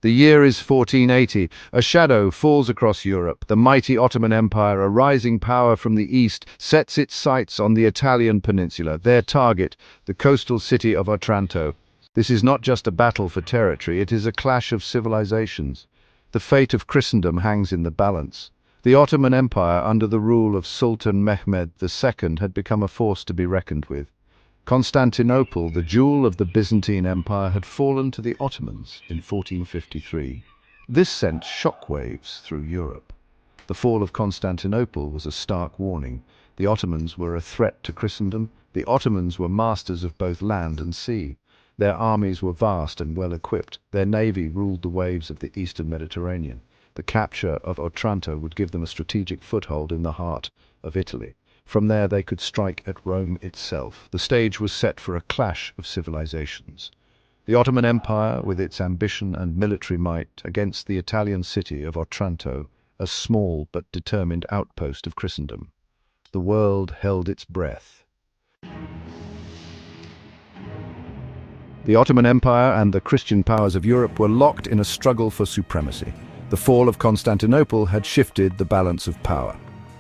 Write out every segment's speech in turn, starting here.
The year is 1480. A shadow falls across Europe. The mighty Ottoman Empire, a rising power from the east, sets its sights on the Italian peninsula. Their target, the coastal city of Otranto. This is not just a battle for territory, it is a clash of civilizations. The fate of Christendom hangs in the balance. The Ottoman Empire, under the rule of Sultan Mehmed II, had become a force to be reckoned with. Constantinople, the jewel of the Byzantine Empire, had fallen to the Ottomans in 1453. This sent shockwaves through Europe. The fall of Constantinople was a stark warning. The Ottomans were a threat to Christendom. The Ottomans were masters of both land and sea. Their armies were vast and well equipped. Their navy ruled the waves of the eastern Mediterranean. The capture of Otranto would give them a strategic foothold in the heart of Italy. From there they could strike at Rome itself. The stage was set for a clash of civilizations. The Ottoman Empire, with its ambition and military might, against the Italian city of Otranto, a small but determined outpost of Christendom. The world held its breath. The Ottoman Empire and the Christian powers of Europe were locked in a struggle for supremacy. The fall of Constantinople had shifted the balance of power.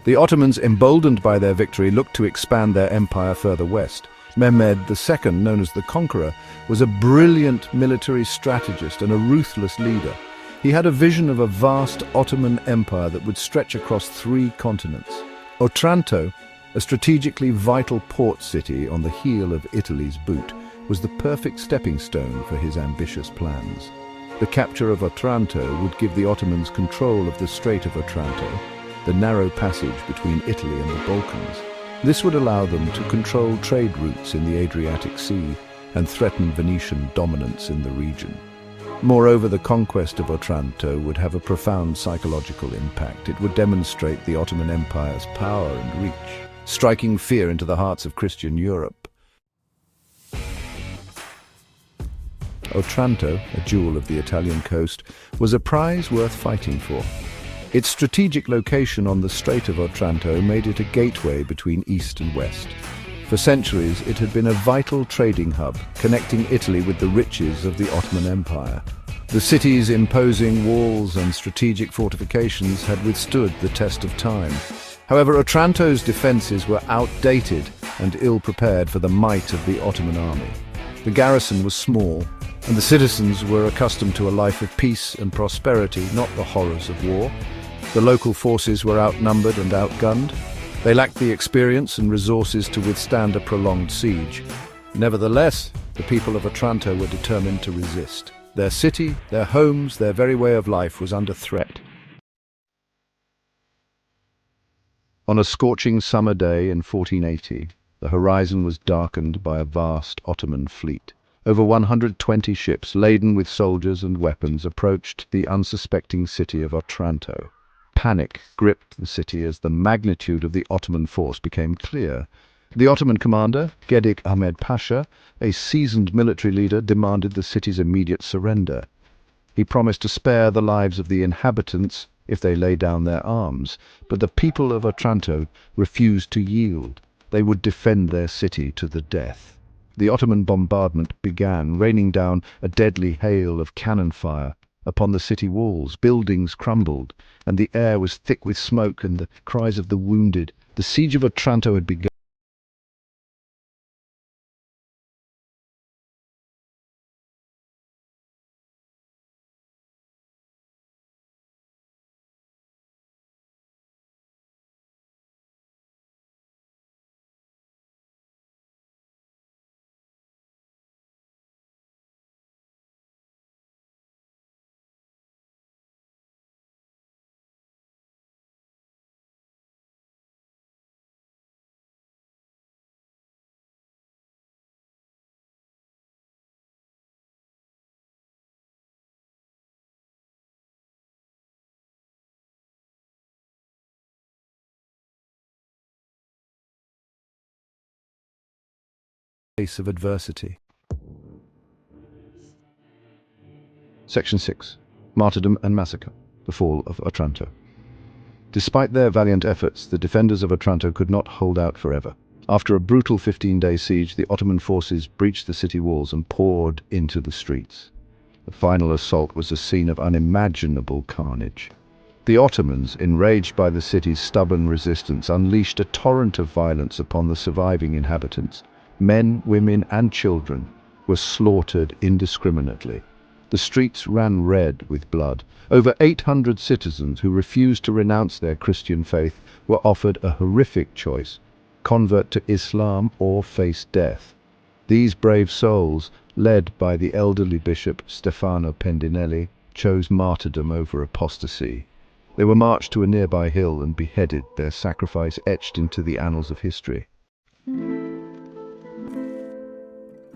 The Ottomans, emboldened by their victory, looked to expand their empire further west. Mehmed II, known as the Conqueror, was a brilliant military strategist and a ruthless leader. He had a vision of a vast Ottoman empire that would stretch across 3 continents. Otranto, a strategically vital port city on the heel of Italy's boot, was the perfect stepping stone for his ambitious plans. The capture of Otranto would give the Ottomans control of the Strait of Otranto, the narrow passage between Italy and the Balkans. This would allow them to control trade routes in the Adriatic Sea and threaten Venetian dominance in the region. Moreover, the conquest of Otranto would have a profound psychological impact. It would demonstrate the Ottoman Empire's power and reach, striking fear into the hearts of Christian Europe. Otranto, a jewel of the Italian coast, was a prize worth fighting for. Its strategic location on the Strait of Otranto made it a gateway between east and west. For centuries, it had been a vital trading hub, connecting Italy with the riches of the Ottoman Empire. The city's imposing walls and strategic fortifications had withstood the test of time. However, Otranto's defenses were outdated and ill-prepared for the might of the Ottoman army. The garrison was small, and the citizens were accustomed to a life of peace and prosperity, not the horrors of war. The local forces were outnumbered and outgunned. They lacked the experience and resources to withstand a prolonged siege. Nevertheless, the people of Otranto were determined to resist. Their city, their homes, their very way of life was under threat. On a scorching summer day in 1480, the horizon was darkened by a vast Ottoman fleet. Over 120 ships, laden with soldiers and weapons, approached the unsuspecting city of Otranto. Panic gripped the city as the magnitude of the Ottoman force became clear. The Ottoman commander, Gedik Ahmed Pasha, a seasoned military leader, demanded the city's immediate surrender. He promised to spare the lives of the inhabitants if they lay down their arms, but the people of Otranto refused to yield. They would defend their city to the death. The Ottoman bombardment began, raining down a deadly hail of cannon fire upon the city walls. Buildings crumbled, and the air was thick with smoke and the cries of the wounded. The siege of Otranto had begun. Face of adversity. Section 6. Martyrdom and Massacre. The Fall of Otranto. Despite their valiant efforts, the defenders of Otranto could not hold out forever. After a brutal 15-day siege, the Ottoman forces breached the city walls and poured into the streets. The final assault was a scene of unimaginable carnage. The Ottomans, enraged by the city's stubborn resistance, unleashed a torrent of violence upon the surviving inhabitants. Men, women, and children were slaughtered indiscriminately. The streets ran red with blood. Over 800 citizens who refused to renounce their Christian faith were offered a horrific choice: convert to Islam or face death. These brave souls, led by the elderly bishop Stefano Pendinelli, chose martyrdom over apostasy. They were marched to a nearby hill and beheaded, their sacrifice etched into the annals of history.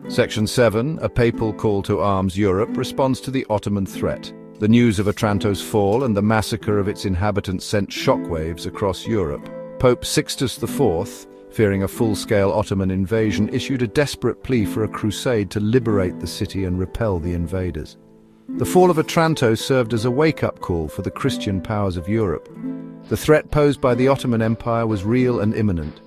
Section 7, A Papal Call to Arms Europe, responds to the Ottoman threat. The news of Otranto's fall and the massacre of its inhabitants sent shockwaves across Europe. Pope Sixtus IV, fearing a full-scale Ottoman invasion, issued a desperate plea for a crusade to liberate the city and repel the invaders. The fall of Otranto served as a wake-up call for the Christian powers of Europe. The threat posed by the Ottoman Empire was real and imminent.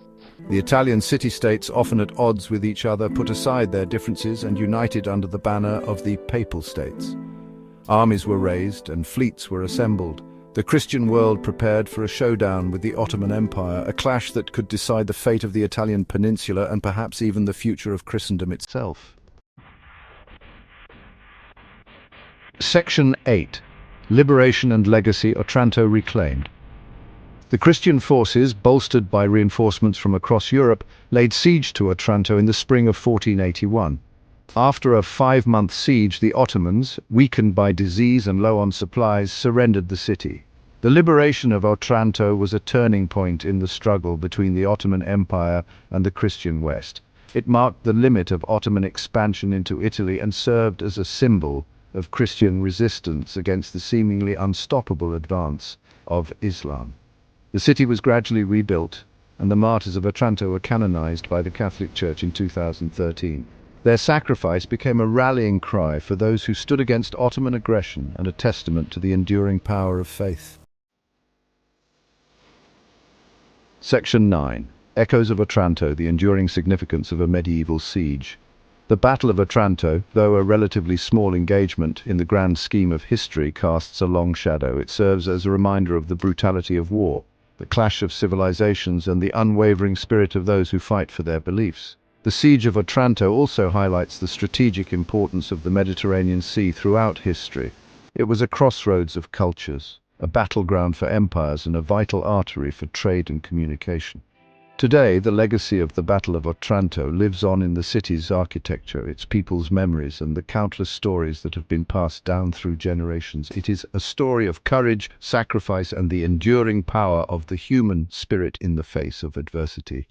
The Italian city-states, often at odds with each other, put aside their differences and united under the banner of the Papal States. Armies were raised and fleets were assembled. The Christian world prepared for a showdown with the Ottoman Empire, a clash that could decide the fate of the Italian peninsula and perhaps even the future of Christendom itself. Section 8. Liberation and Legacy, Otranto Reclaimed. The Christian forces, bolstered by reinforcements from across Europe, laid siege to Otranto in the spring of 1481. After a 5-month siege, the Ottomans, weakened by disease and low on supplies, surrendered the city. The liberation of Otranto was a turning point in the struggle between the Ottoman Empire and the Christian West. It marked the limit of Ottoman expansion into Italy and served as a symbol of Christian resistance against the seemingly unstoppable advance of Islam. The city was gradually rebuilt, and the martyrs of Otranto were canonized by the Catholic Church in 2013. Their sacrifice became a rallying cry for those who stood against Ottoman aggression and a testament to the enduring power of faith. Section 9. Echoes of Otranto, the enduring significance of a medieval siege. The Battle of Otranto, though a relatively small engagement in the grand scheme of history, casts a long shadow. It serves as a reminder of the brutality of war, the clash of civilizations, and the unwavering spirit of those who fight for their beliefs. The Siege of Otranto also highlights the strategic importance of the Mediterranean Sea throughout history. It was a crossroads of cultures, a battleground for empires, and a vital artery for trade and communication. Today, the legacy of the Battle of Otranto lives on in the city's architecture, its people's memories, and the countless stories that have been passed down through generations. It is a story of courage, sacrifice, and the enduring power of the human spirit in the face of adversity.